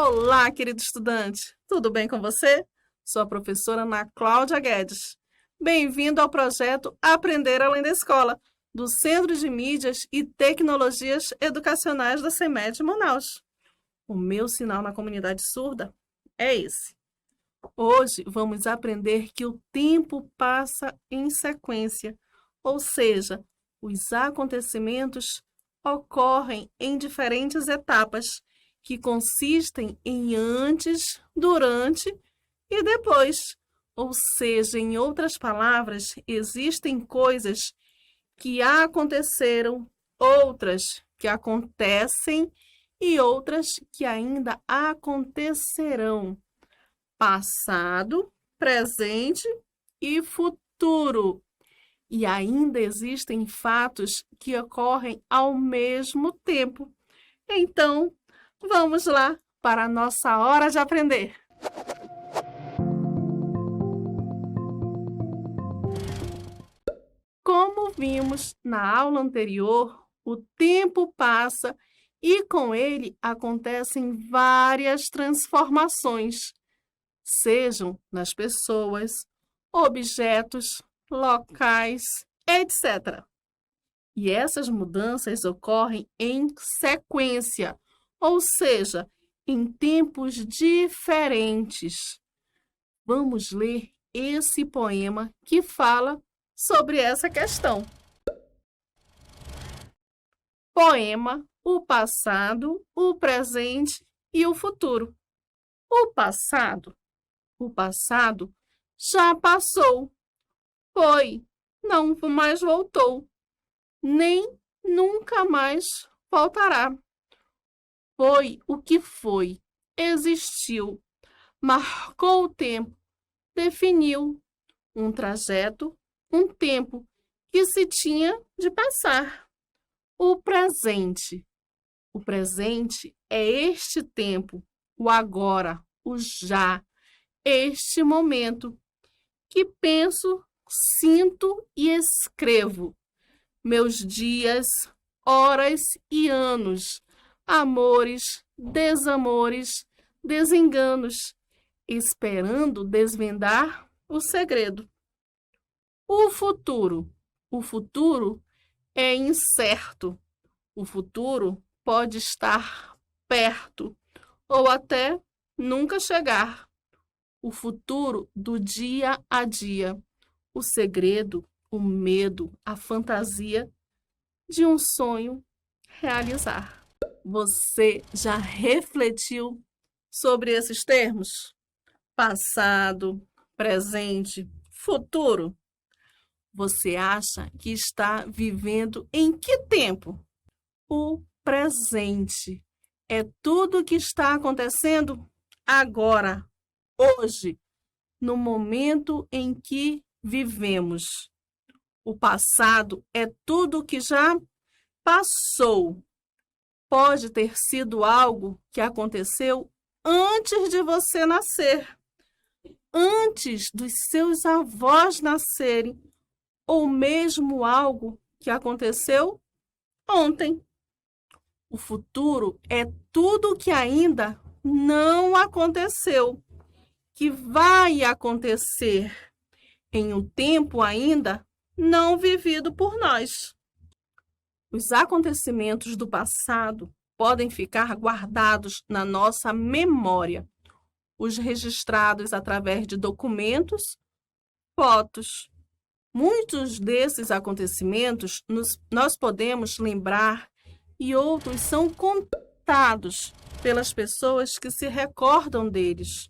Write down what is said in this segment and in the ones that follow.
Olá, querido estudante! Tudo bem com você? Sou a professora Ana Cláudia Guedes. Bem-vindo ao projeto Aprender Além da Escola, do Centro de Mídias e Tecnologias Educacionais da CEMED Manaus. O meu sinal na comunidade surda é esse. Hoje vamos aprender que o tempo passa em sequência, ou seja, os acontecimentos ocorrem em diferentes etapas, que consistem em antes, durante e depois. Ou seja, em outras palavras, existem coisas que aconteceram, outras que acontecem e outras que ainda acontecerão. Passado, presente e futuro. E ainda existem fatos que ocorrem ao mesmo tempo. Então, vamos lá para a nossa hora de aprender. Como vimos na aula anterior, o tempo passa e com ele acontecem várias transformações, sejam nas pessoas, objetos, locais, etc. E essas mudanças ocorrem em sequência, ou seja, em tempos diferentes. Vamos ler esse poema que fala sobre essa questão. Poema: o passado, o presente e o futuro. O passado já passou, foi, não mais voltou, nem nunca mais voltará. Foi o que foi, existiu, marcou o tempo, definiu um trajeto, um tempo que se tinha de passar. O presente é este tempo, o agora, o já, este momento que penso, sinto e escrevo. Meus dias, horas e anos, amores, desamores, desenganos, esperando desvendar o segredo. O futuro é incerto. O futuro pode estar perto ou até nunca chegar. O futuro do dia a dia, o segredo, o medo, a fantasia de um sonho realizar. Você já refletiu sobre esses termos? Passado, presente, futuro. Você acha que está vivendo em que tempo? O presente é tudo o que está acontecendo agora, hoje, no momento em que vivemos. O passado é tudo o que já passou. Pode ter sido algo que aconteceu antes de você nascer, antes dos seus avós nascerem, ou mesmo algo que aconteceu ontem. O futuro é tudo que ainda não aconteceu, que vai acontecer em um tempo ainda não vivido por nós. Os acontecimentos do passado podem ficar guardados na nossa memória, os registrados através de documentos, fotos. Muitos desses acontecimentos nós podemos lembrar e outros são contados pelas pessoas que se recordam deles.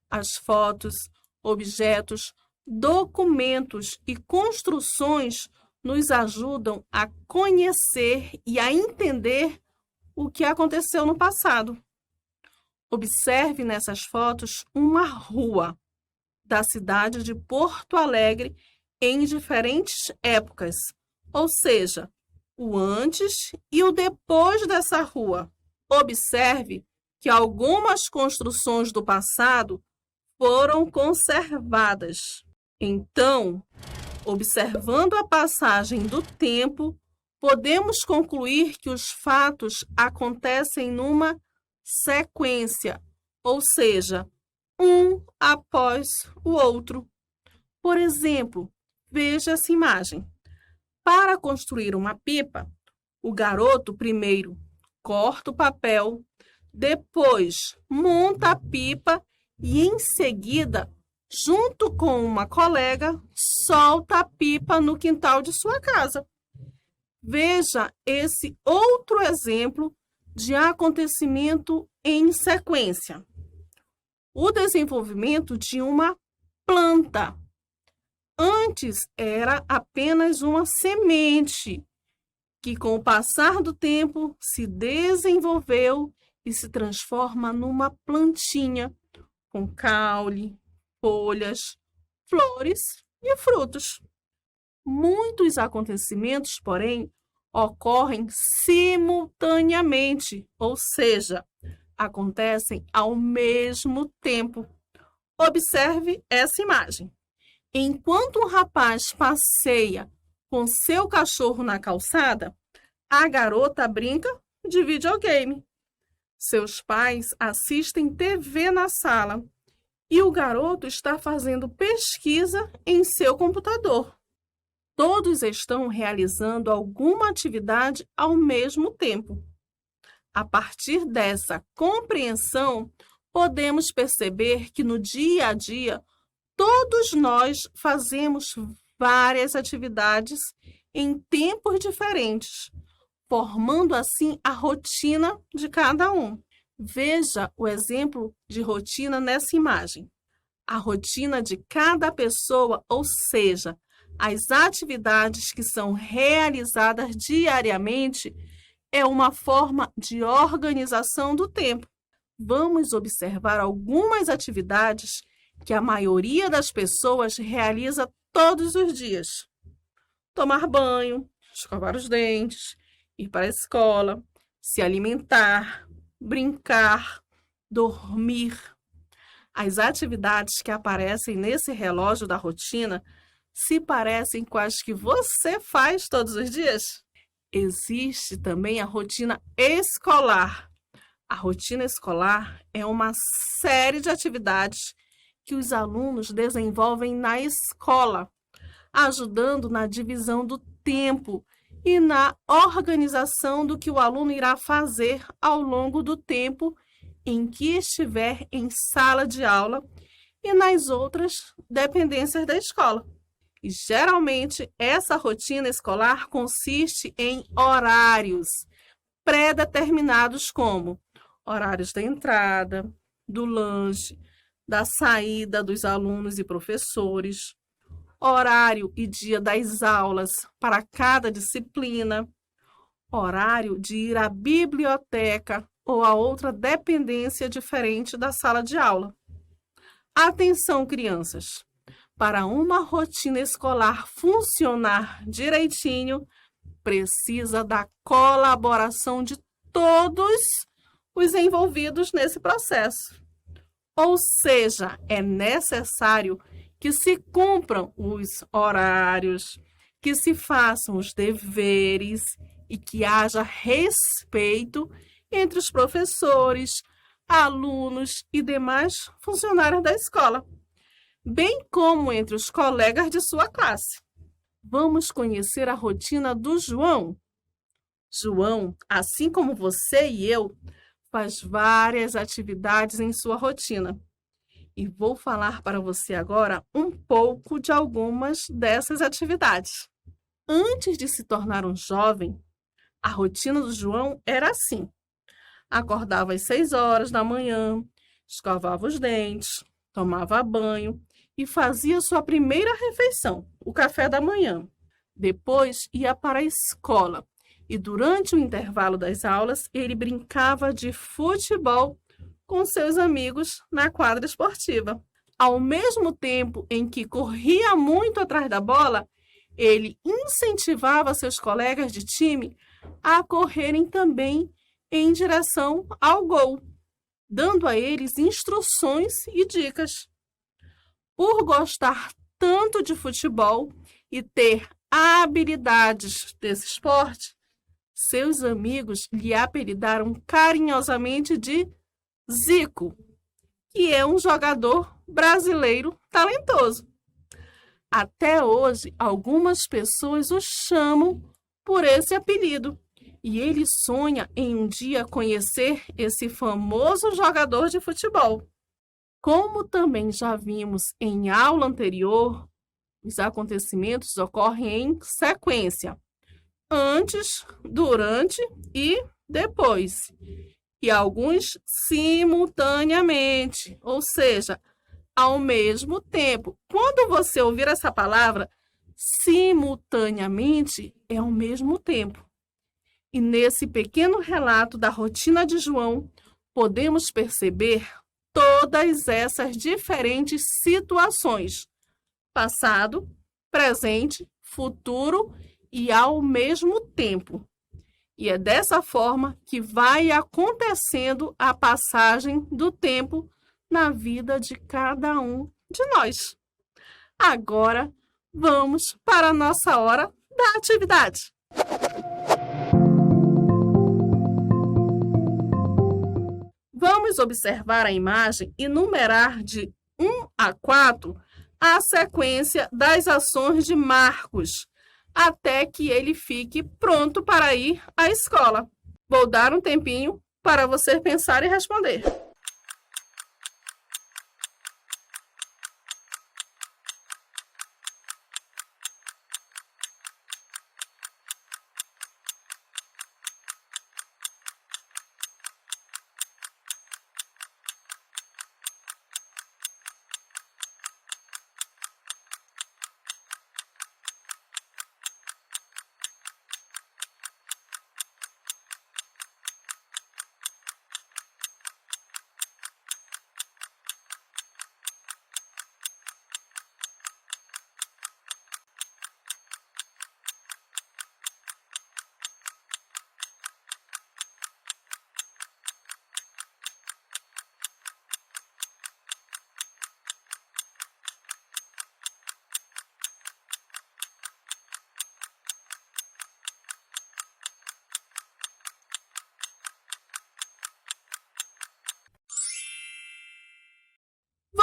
As fotos, objetos, documentos e construções nos ajudam a conhecer e a entender o que aconteceu no passado. Observe nessas fotos uma rua da cidade de Porto Alegre em diferentes épocas, ou seja, o antes e o depois dessa rua. Observe que algumas construções do passado foram conservadas. Então, observando a passagem do tempo, podemos concluir que os fatos acontecem numa sequência, ou seja, um após o outro. Por exemplo, veja essa imagem. Para construir uma pipa, o garoto primeiro corta o papel, depois monta a pipa e, em seguida, junto com uma colega, solta a pipa no quintal de sua casa. Veja esse outro exemplo de acontecimento em sequência. O desenvolvimento de uma planta. Antes era apenas uma semente, que com o passar do tempo se desenvolveu e se transforma numa plantinha, com caule, folhas, flores e frutos. Muitos acontecimentos, porém, ocorrem simultaneamente, ou seja, acontecem ao mesmo tempo. Observe essa imagem. Enquanto um rapaz passeia com seu cachorro na calçada, a garota brinca de videogame. Seus pais assistem TV na sala e o garoto está fazendo pesquisa em seu computador. Todos estão realizando alguma atividade ao mesmo tempo. A partir dessa compreensão, podemos perceber que no dia a dia, todos nós fazemos várias atividades em tempos diferentes, formando assim a rotina de cada um. Veja o exemplo de rotina nessa imagem. A rotina de cada pessoa, ou seja, as atividades que são realizadas diariamente, é uma forma de organização do tempo. Vamos observar algumas atividades que a maioria das pessoas realiza todos os dias. Tomar banho, escovar os dentes, ir para a escola, se alimentar, brincar, dormir. As atividades que aparecem nesse relógio da rotina se parecem com as que você faz todos os dias? Existe também a rotina escolar. A rotina escolar é uma série de atividades que os alunos desenvolvem na escola, ajudando na divisão do tempo e na organização do que o aluno irá fazer ao longo do tempo em que estiver em sala de aula e nas outras dependências da escola. E, geralmente, essa rotina escolar consiste em horários pré-determinados, como horários da entrada, do lanche, da saída dos alunos e professores, horário e dia das aulas para cada disciplina, horário de ir à biblioteca ou a outra dependência diferente da sala de aula. Atenção, crianças! Para uma rotina escolar funcionar direitinho, precisa da colaboração de todos os envolvidos nesse processo. Ou seja, é necessário que se cumpram os horários, que se façam os deveres e que haja respeito entre os professores, alunos e demais funcionários da escola, bem como entre os colegas de sua classe. Vamos conhecer a rotina do João. João, assim como você e eu, faz várias atividades em sua rotina. E vou falar para você agora um pouco de algumas dessas atividades. Antes de se tornar um jovem, a rotina do João era assim. Acordava às 6 horas da manhã, escovava os dentes, tomava banho e fazia sua primeira refeição, o café da manhã. Depois ia para a escola e durante o intervalo das aulas ele brincava de futebol com seus amigos na quadra esportiva. Ao mesmo tempo em que corria muito atrás da bola, ele incentivava seus colegas de time a correrem também em direção ao gol, dando a eles instruções e dicas. Por gostar tanto de futebol e ter habilidades desse esporte, Seus amigos lhe apelidaram carinhosamente de Zico, que é um jogador brasileiro talentoso. Até hoje, algumas pessoas o chamam por esse apelido. E ele sonha em um dia conhecer esse famoso jogador de futebol. Como também já vimos em aula anterior, os acontecimentos ocorrem em sequência, antes, durante e depois, e alguns simultaneamente, ou seja, ao mesmo tempo. Quando você ouvir essa palavra, simultaneamente é ao mesmo tempo. E nesse pequeno relato da rotina de João, podemos perceber todas essas diferentes situações: passado, presente, futuro e ao mesmo tempo. E é dessa forma que vai acontecendo a passagem do tempo na vida de cada um de nós. Agora, vamos para a nossa hora da atividade. Vamos observar a imagem e numerar de 1 a 4 a sequência das ações de Marcos, até que ele fique pronto para ir à escola. Vou dar um tempinho para você pensar e responder.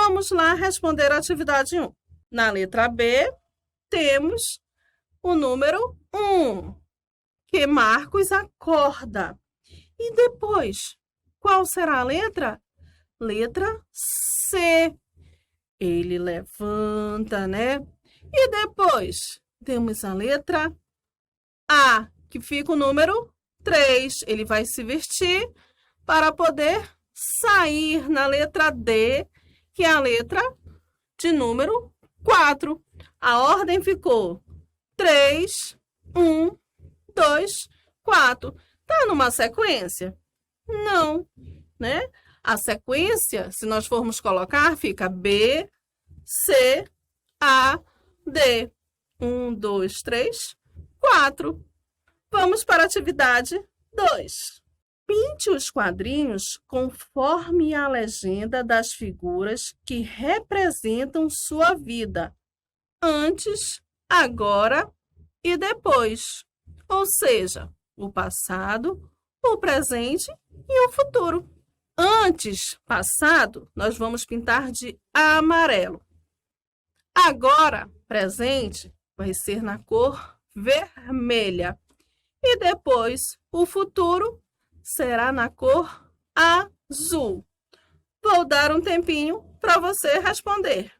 Vamos lá responder a atividade 1. Na letra B, temos o número 1, que Marcos acorda. E depois, qual será a letra? Letra C. Ele levanta, né? E depois, temos a letra A, que fica o número 3. Ele vai se vestir para poder sair. Na letra D, que é a letra de número 4. A ordem ficou 3, 1, 2, 4. Tá numa sequência? Não, né? A sequência, se nós formos colocar, fica B, C, A, D. 1, 2, 3, 4. Vamos para a atividade 2. Pinte os quadrinhos conforme a legenda das figuras que representam sua vida, antes, agora e depois, ou seja, o passado, o presente e o futuro. Antes, passado, nós vamos pintar de amarelo. Agora, presente, vai ser na cor vermelha. E depois, o futuro será na cor azul. Vou dar um tempinho para você responder.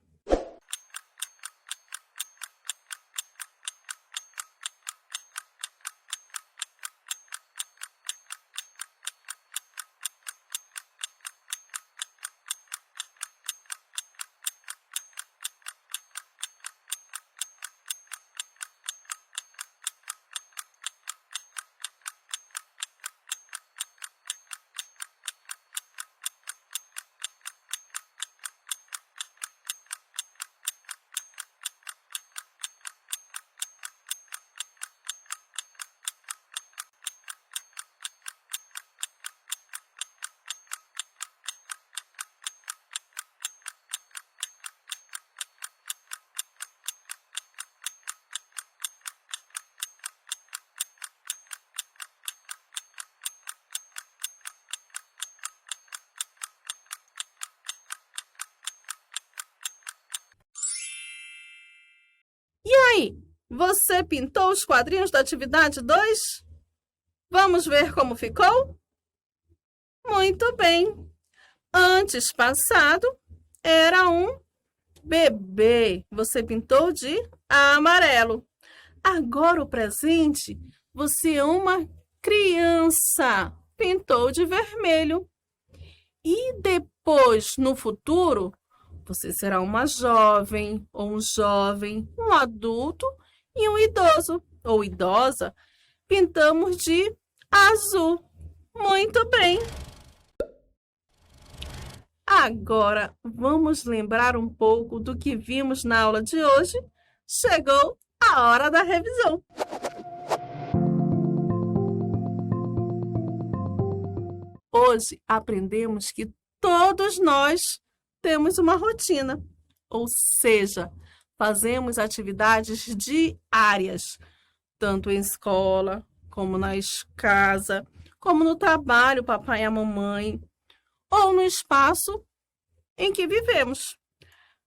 aí, você pintou os quadrinhos da atividade 2? Vamos ver como ficou? Muito bem. Antes passado era um bebê. Você pintou de amarelo. Agora o presente, você é uma criança. Pintou de vermelho. E depois, no futuro, você será uma jovem ou um jovem, um adulto e um idoso ou idosa. Pintamos de azul. Muito bem. Agora, vamos lembrar um pouco do que vimos na aula de hoje. Chegou a hora da revisão. Hoje aprendemos que todos nós temos uma rotina, ou seja, fazemos atividades diárias, tanto em escola, como na casa, como no trabalho, papai e a mamãe, ou no espaço em que vivemos.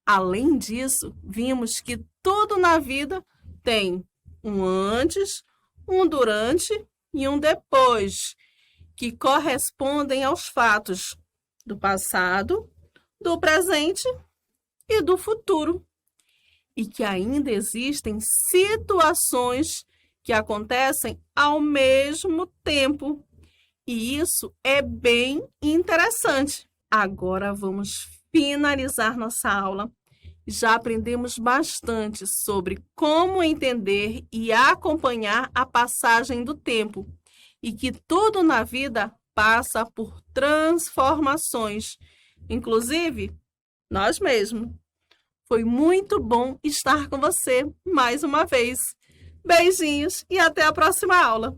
Além disso, vimos que tudo na vida tem um antes, um durante e um depois, que correspondem aos fatos do passado, do presente e do futuro. E que ainda existem situações que acontecem ao mesmo tempo. E isso é bem interessante. Agora vamos finalizar nossa aula. Já aprendemos bastante sobre como entender e acompanhar a passagem do tempo. E que tudo na vida passa por transformações, inclusive nós mesmos. Foi muito bom estar com você mais uma vez. Beijinhos e até a próxima aula!